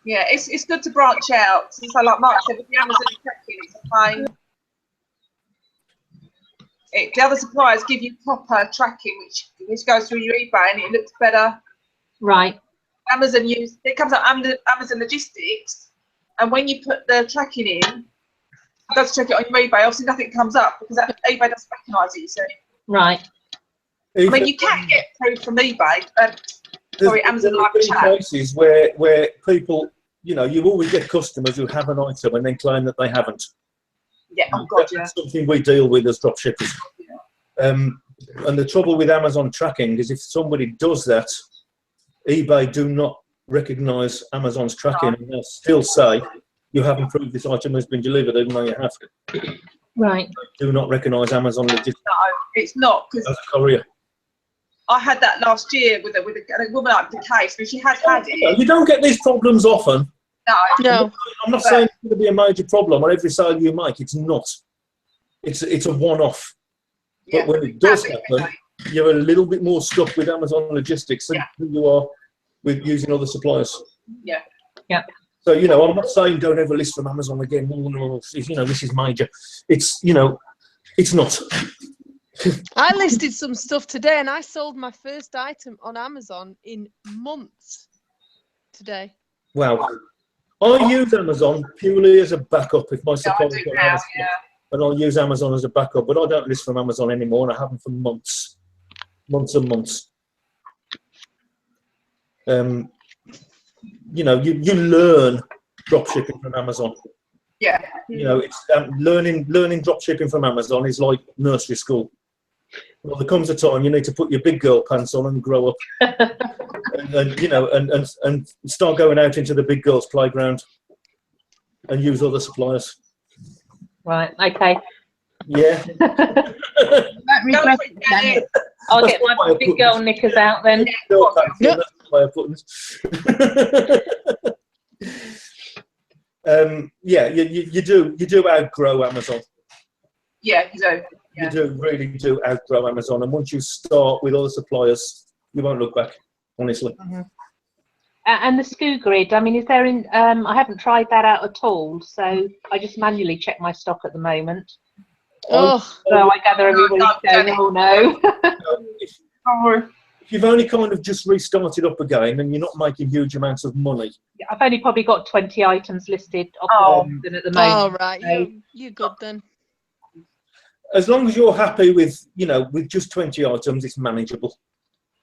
Yeah, it's good to branch out. So like Mark said, with the Amazon tracking, it's a pain. The other suppliers give you proper tracking, which goes through your eBay and it looks better. Right. Amazon it comes up Amazon Logistics, and when you put the tracking in, it goes to check it on your eBay. Obviously, nothing comes up because eBay doesn't recognise it. So. Right. I mean, you can get proof from eBay. Sorry, Amazon Live Chat. Cases where people, you always get customers who have an item and then claim that they haven't. Yeah, oh God, yeah. That's something we deal with as dropshippers. And the trouble with Amazon tracking is if somebody does that, eBay do not recognise Amazon's tracking, and they'll still say you haven't proved this item has been delivered, even though you have. Right. They do not recognise Amazon Logistics. No, it's not, because as a courier. I had that last year with a woman up the case, but she has had it. You don't get these problems often. No. I'm not saying it's going to be a major problem on every sale you make. It's not. It's a one-off. Yeah. But when it does happen, you're a little bit more stuck with Amazon Logistics than you are with using other suppliers. Yeah. Yeah. So, I'm not saying don't ever list from Amazon again. This is major. It's not. I listed some stuff today and I sold my first item on Amazon in months today. Wow. I use Amazon purely as a backup if my suppliers don't have stuff. And I'll use Amazon as a backup, but I don't list from Amazon anymore, and I haven't for months and months. You learn dropshipping from Amazon. Yeah. It's learning dropshipping from Amazon is like nursery school. Well, there comes a time you need to put your big girl pants on and grow up, and start going out into the big girls' playground and use other suppliers. Right. Okay. Yeah. Don't regret it, I'll get my big girl knickers out then. You do outgrow Amazon. Yeah, you do. You do really outgrow Amazon, and once you start with other suppliers, you won't look back, honestly. Mm-hmm. And the SKU grid, I mean, is there I haven't tried that out at all, so I just manually check my stock at the moment. Oh. So I gather everybody's going, oh no. If you've only kind of just restarted up again and you're not making huge amounts of money. I've only probably got 20 items listed at the moment. Oh, right. You're good then. As long as you're happy with, with just 20 items, it's manageable.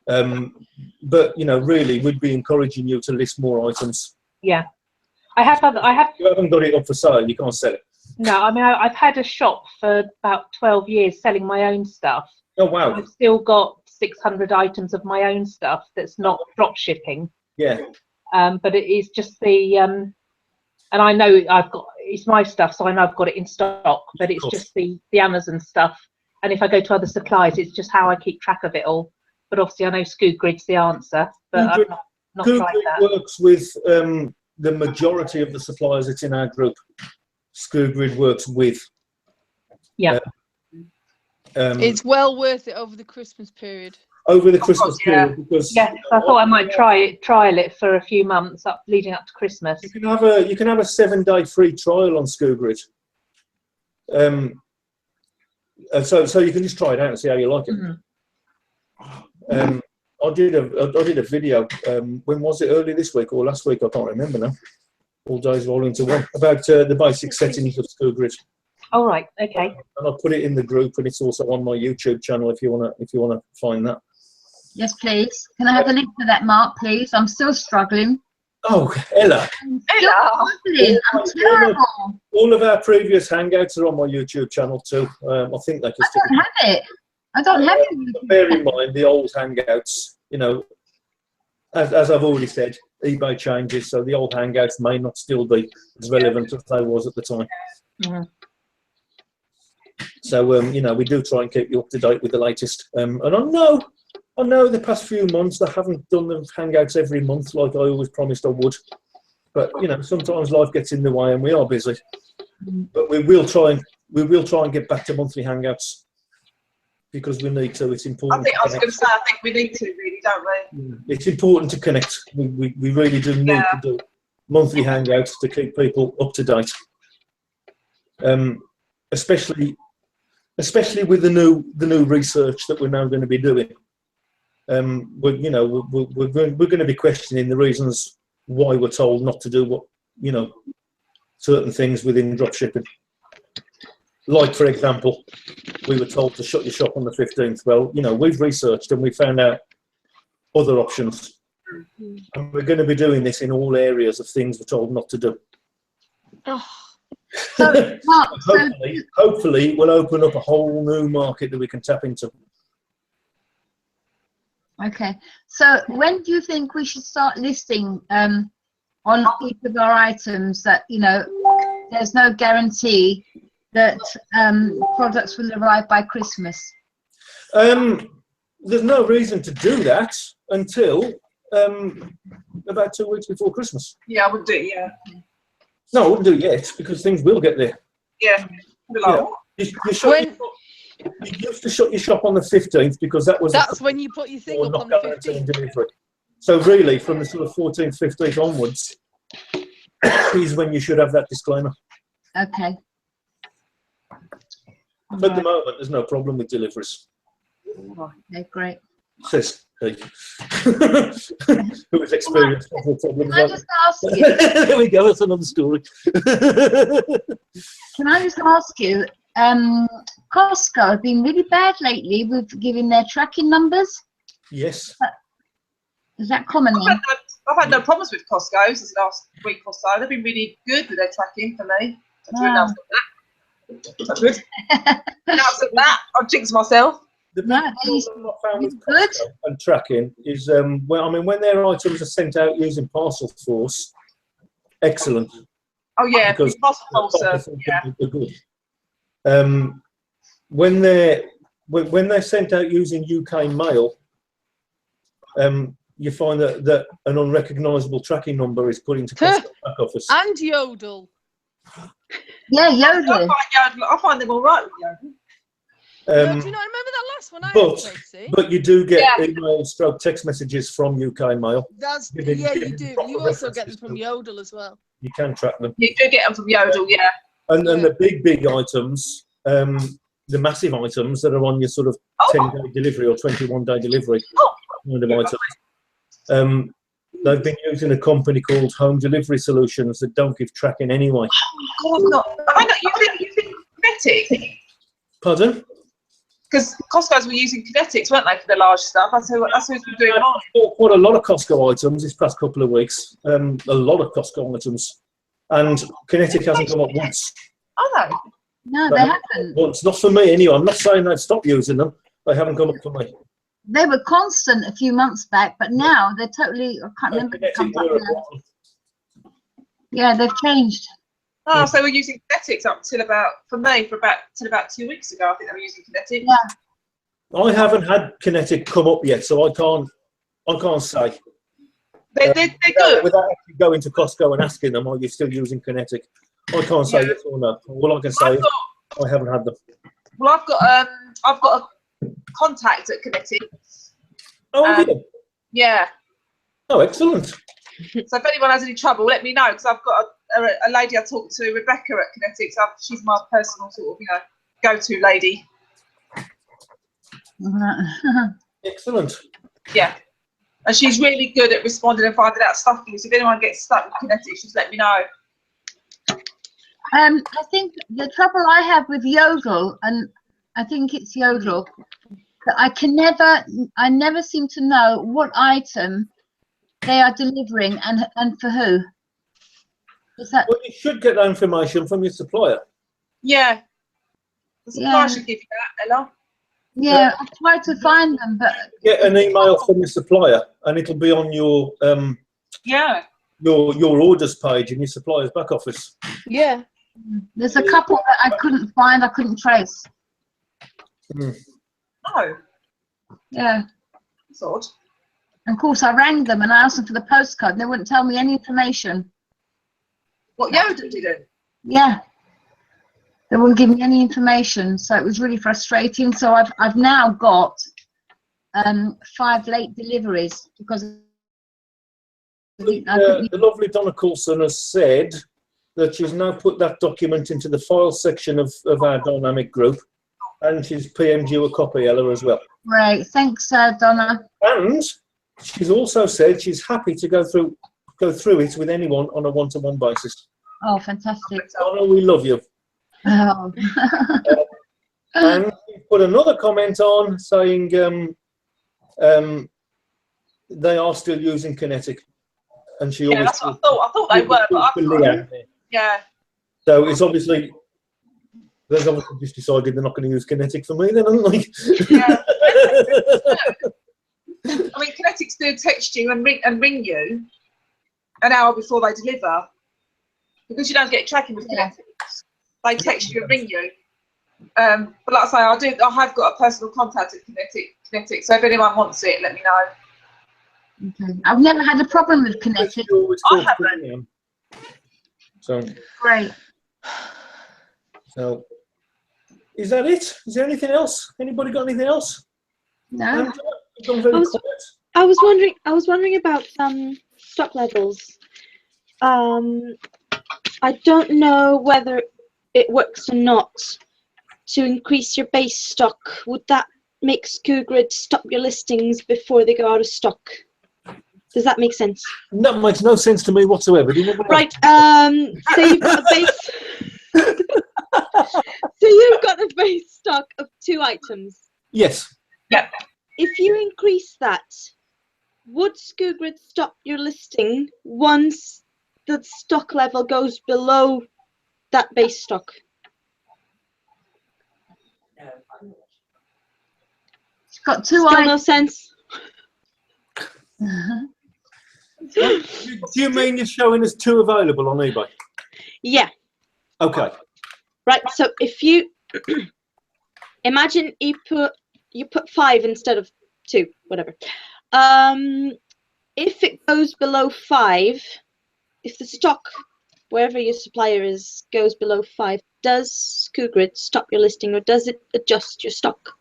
But really, we'd be encouraging you to list more items. Yeah, I have. You haven't got it up for sale. You can't sell it. No, I mean I've had a shop for about 12 years selling my own stuff. Oh wow! I've still got 600 items of my own stuff that's not drop shipping. Yeah. But it is just the and I know it's my stuff, so I know I've got it in stock. But it's just the Amazon stuff. And if I go to other suppliers, it's just how I keep track of it all. But obviously, I know SKU Grid's the answer, but I've not tried that. Works with the majority of the suppliers that's in our group. SKU Grid works with. Yeah. It's well worth it over the Christmas period. Over the Christmas period, because I thought I might trial it for a few months leading up to Christmas. You can have a 7-day free trial on SKU Grid. So you can just try it out and see how you like it. Mm-hmm. I did a video. When was it? Early this week or last week? I can't remember now. All days roll into one. About the basic settings of SKU Grid. All right. Okay. And I'll put it in the group, and it's also on my YouTube channel if you wanna find that. Yes, please. Can I have a link to that, Mark, please? I'm still struggling. Oh, Ella. I'm terrible. All of our previous Hangouts are on my YouTube channel too. I think they can still. I don't have it. I don't have it. Bear in mind the old Hangouts, as I've already said, eBay changes, so the old Hangouts may not still be as relevant as they was at the time. Mhm. So, you know, we do try and keep you up to date with the latest. And I know the past few months they haven't done the Hangouts every month like I always promised I would. But, you know, sometimes life gets in the way and we are busy. But we will try and get back to monthly Hangouts because we need to. It's important. I was going to say, I think we need to, really, don't we? It's important to connect. We really do need to do monthly Hangouts to keep people up to date. Especially with the new research that we're now going to be doing. We're going to be questioning the reasons why we're told not to do certain things within dropshipping. Like, for example, we were told to shut your shop on the 15th. Well, you know, we've researched and we found out other options. And we're going to be doing this in all areas of things we're told not to do. Oh. So, Mark, hopefully we'll open up a whole new market that we can tap into. okay. So when do you think we should start listing on each of our items that, you know, there's no guarantee that products will arrive by Christmas? There's no reason to do that until about 2 weeks before Christmas. Yeah, I would do, yeah. No, I wouldn't do it yet because things will get there. Yeah. You used to shut your shop on the 15th because that's when you put your thing up on the 15th. Delivery. So really, from the sort of 14th, 15th onwards, is when you should have that disclaimer. Okay. But at the moment, there's no problem with deliveries. Okay, great. Says he. Who has experienced several problems. Can I just ask you? There we go, that's another story. Can I just ask you, Costco have been really bad lately with giving their tracking numbers? Yes. Is that common then? I've had no problems with Costco this last week or so. They've been really good with their tracking for me. Wow. That's good. Now I've said that, I've jinxed myself. The big No, problem I found with good. Costco and tracking is, when their items are sent out using Parcel Force, excellent. Oh yeah, Because Parcel Force, yeah. are good. When they're sent out using UK mail, you find that an unrecognisable tracking number is put into Costco back office. And Yodel. Yeah, Yodel. I find them all right with Yodel. Do you not remember that last one I had, Tracy? But you do get email/text messages from UK mail. You do. You also get them from Yodel as well. You can track them. You do get them from Yodel, yeah. And the big items, the massive items that are on your sort of 10-day delivery or 21-day delivery kind of items. They've been using a company called Home Delivery Solutions that don't give tracking anyway. Oh, God, have I not using Kinetic? Pardon? Because Costco's were using Kinetics, weren't they, for the large stuff? That's who's been doing mine. Bought quite a lot of Costco items this past couple of weeks. A lot of Costco items. And Kinetic hasn't come up once. Oh, no. No, they haven't. Once. Not for me, anyway. I'm not saying they've stopped using them. They haven't come up for me. They were constant a few months back, but now they're totally, I can't remember. Yeah, they've changed. Oh, so we're using Kinetics up till about 2 weeks ago. I think they were using Kinetics. Yeah. I haven't had Kinetic come up yet, so I can't say. They're good. Without actually going to Costco and asking them, are you still using Kinetic? I can't say yes or no. All I can say is I haven't had them. Well, I've got a contact at Kinetic. Oh, yeah. Oh, excellent. So if anyone has any trouble, let me know, because I've got a lady I talked to, Rebecca at Kinetics. She's my personal sort of, go-to lady. Excellent. Yeah. And she's really good at responding and finding out stuff. So if anyone gets stuck with Kinetics, just let me know. I think the trouble I have with Yodel, and I think it's Yodel, that I never seem to know what item they are delivering and for who. Is that? Well, you should get that information from your supplier. Yeah. The supplier should give you that, Ella. Yeah, I've tried to find them, but Get an email from your supplier, and it'll be on your Yeah. your orders page in your supplier's back office. Yeah. There's a couple that I couldn't find, I couldn't trace. Oh, Yeah. that's odd. And of course, I rang them and I asked them for the postcode, and they wouldn't tell me any information. What Yoda did? Yeah. They wouldn't give me any information, so it was really frustrating. So I've now got 5 late deliveries because The lovely Donna Coulson has said that she's now put that document into the file section of our dynamic group, and she's PM'd you a copy, Ella, as well. Great, thanks, Donna. And she's also said she's happy to go through it with anyone on a one-to-one basis. Oh, fantastic. Donna, we love you. Oh. And she put another comment on saying they are still using Kinetic. And she Yeah, that's what I thought. I thought they were, but I thought, yeah. So it's obviously, they've obviously just decided they're not going to use Kinetic for me then, haven't they? Yeah. I mean, Kinetics do text you and ring you an hour before they deliver, because you don't get tracking with Kinetics. They text you and ring you. But like I say, I have got a personal contact at Kinetic, so if anyone wants it, let me know. Okay. I've never had a problem with Kinetic. I haven't. So Great. So is that it? Is there anything else? Anybody got anything else? No. I was wondering about stock levels. I don't know whether it works or not to increase your base stock. Would that make SkuGrid stop your listings before they go out of stock? Does that make sense? That makes no sense to me whatsoever. Right. So you've got a base. So you've got a base stock of 2 items. Yes. Yeah. If you increase that, would SkuGrid stop your listing once the stock level goes below that base stock? It's got 2 Still items. no sense. Do you mean you're showing us 2 available on eBay? Yeah. Okay. Right. So if you imagine you put 5 instead of 2, whatever. If it goes below 5, if the stock wherever your supplier is goes below 5, does SkuGrid stop your listing, or does it adjust your stock?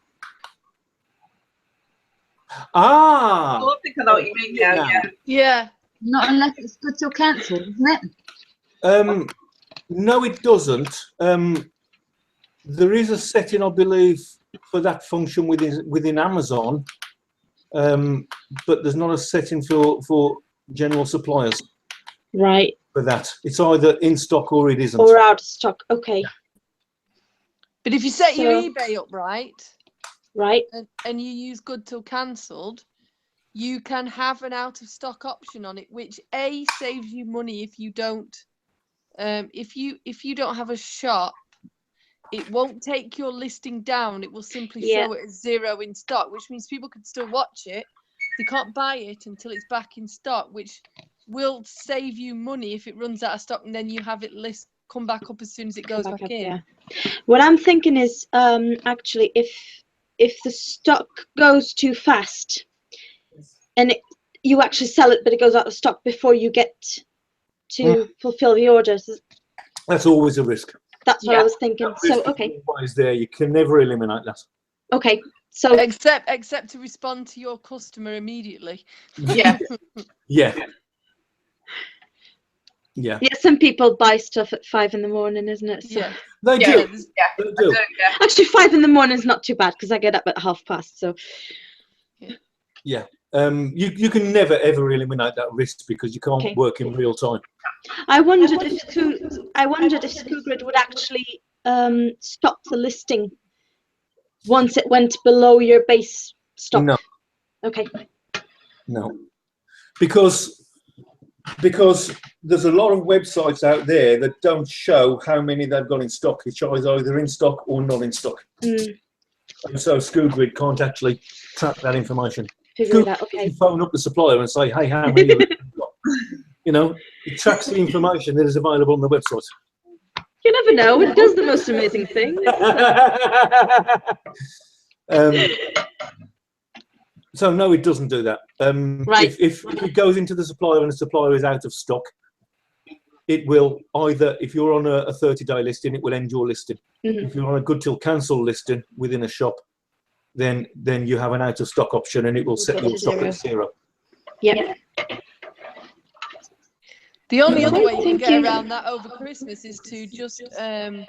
Ah. Oh, I think I know what you mean now. Yeah. Yeah. Not unless it's good till cancelled, isn't it? No, it doesn't. There is a setting, I believe, for that function within Amazon, but there's not a setting for general suppliers. Right. For that, it's either in stock or it isn't. Or out of stock. Okay. But if you set your So- eBay up right, Right. and you use good till cancelled, you can have an out of stock option on it, which A, saves you money if you don't if you don't have a shop, it won't take your listing down, it will simply show it as 0 in stock, which means people can still watch it. They can't buy it until it's back in stock, which will save you money if it runs out of stock, and then you have it come back up as soon as it goes back in. Yeah. What I'm thinking is actually if the stock goes too fast and you actually sell it but it goes out of stock before you get to fulfill the orders, That's always a risk. that's what I was thinking. So okay. Always there. You can never eliminate that. Okay. So except to respond to your customer immediately. Yeah. Yeah. Yeah. yeah, some people buy stuff at 5 in the morning, isn't it? So. Yeah. They Yeah. do. Yeah. They I do. do, yeah. Actually, 5 in the morning is not too bad because I get up at past. So Yeah. You can never ever eliminate that risk because you can't work in real time. I wondered if SkuGrid would actually stop the listing once it went below your base stock. No. Okay. No. Because there's a lot of websites out there that don't show how many they've got in stock. It shows either in stock or not in stock. Mm. And so SkuGrid can't actually track that information. Figure it out. Okay. You phone up the supplier and say, hey, how many of them have you got? You know, it tracks the information that is available on the website. You never know. It does the most amazing thing. So no, it doesn't do that. Right. If it goes into the supplier and the supplier is out of stock, it will either, if you're on a 30-day listing, it will end your listing. Mm-hmm. If you're on a good till cancel listing within a shop, then you have an out of stock option, and it will set your stock at 0. Yep. The only other way you can get around that over Christmas is to just change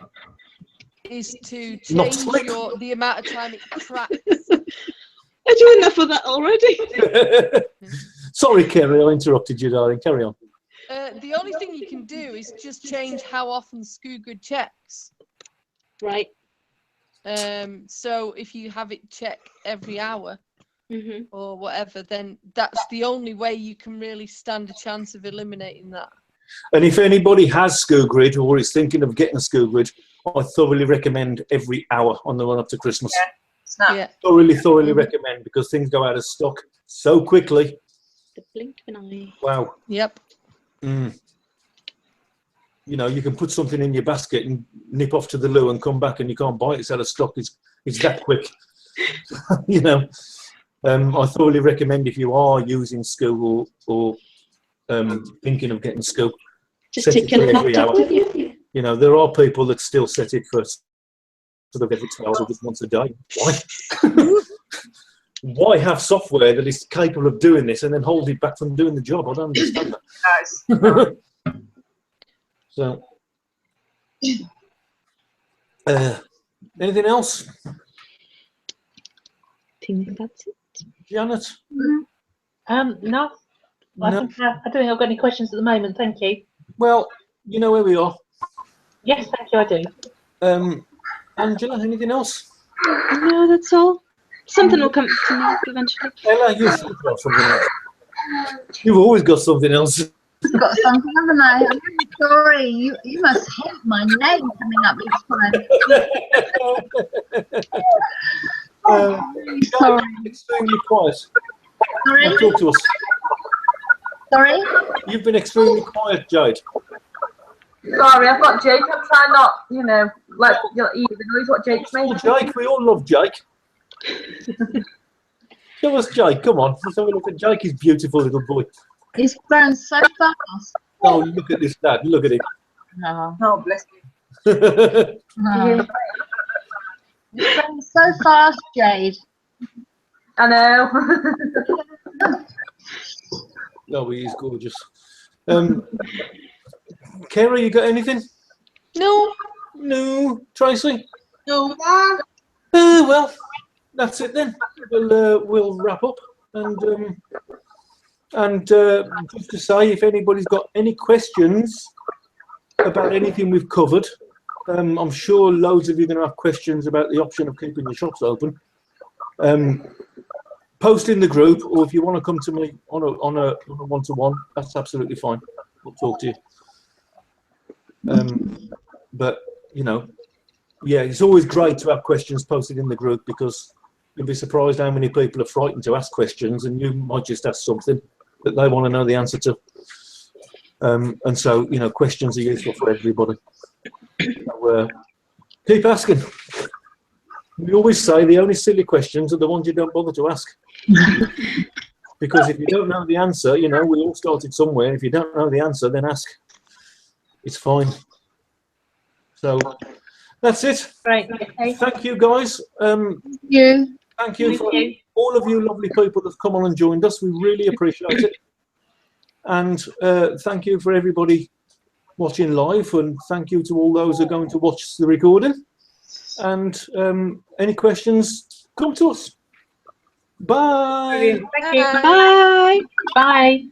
the amount of time it tracks. I do enough of that already. Sorry, Kerry, I interrupted you, darling. Carry on. The only thing you can do is just change how often SkuGrid checks. Right. So if you have it check every hour Mm-hmm. or whatever, then that's the only way you can really stand a chance of eliminating that. And if anybody has SkuGrid or is thinking of getting a SkuGrid, I thoroughly recommend every hour on the run up to Christmas. Yeah. Thoroughly recommend, because things go out of stock so quickly. The blink of an eye. Wow. Yep. You know, you can put something in your basket and nip off to the loo and come back and you can't buy it. It's out of stock. It's that quick. You know, I thoroughly recommend, if you are using Sku or thinking of getting Sku, Just set take it your for every laptop hour. with you. You know, there are people that still set it for sort of every 2 hours or just once a day. Why? Why have software that is capable of doing this and then hold it back from doing the job? I don't understand that. So, anything else? I think that's it. Janet? No. I No. don't think I've got any questions at the moment. Thank you. Well, you know where we are. Yes, thank you. I do. Angela, anything else? No, that's all. Something will come to me eventually. Ella, you should have something else. You've always got something else. I've got something, haven't I? I'm really sorry. You must hate my name coming up each time. I'm really sorry. Extremely quiet. Sorry? Now talk to us. Sorry? You've been extremely quiet, Jade. Sorry, I've got Jake. I'm trying not, you know, like you'll even knows what Jake's made. Oh, Jake, we all love Jake. Show us Jake, come on. Let's have a look at Jake, his beautiful little boy. He's grown so fast. Oh, look at this dad, look at him. No. Oh, bless you. No. He's grown so fast, Jade. I know. Oh, he is gorgeous. Kara, you got anything? No. No. Tracy? No. Well, that's it then. We'll wrap up, and just to say, if anybody's got any questions about anything we've covered, I'm sure loads of you are going to have questions about the option of keeping your shops open. Post in the group, or if you want to come to me on a one-to-one, that's absolutely fine. We'll talk to you. But you know, yeah, it's always great to have questions posted in the group, because you'll be surprised how many people are frightened to ask questions, and you might just ask something that they want to know the answer to. And so, you know, questions are useful for everybody. So, keep asking. We always say the only silly questions are the ones you don't bother to ask. Because if you don't know the answer, you know, we all started somewhere. If you don't know the answer, then ask. It's fine. So that's it. Great. Okay. Thank you, guys. You. Thank you for all of you lovely people that's come on and joined us. We really appreciate it. And thank you for everybody watching live, and thank you to all those who are going to watch the recording. And any questions, come to us. Bye. Thank you. Bye. Bye.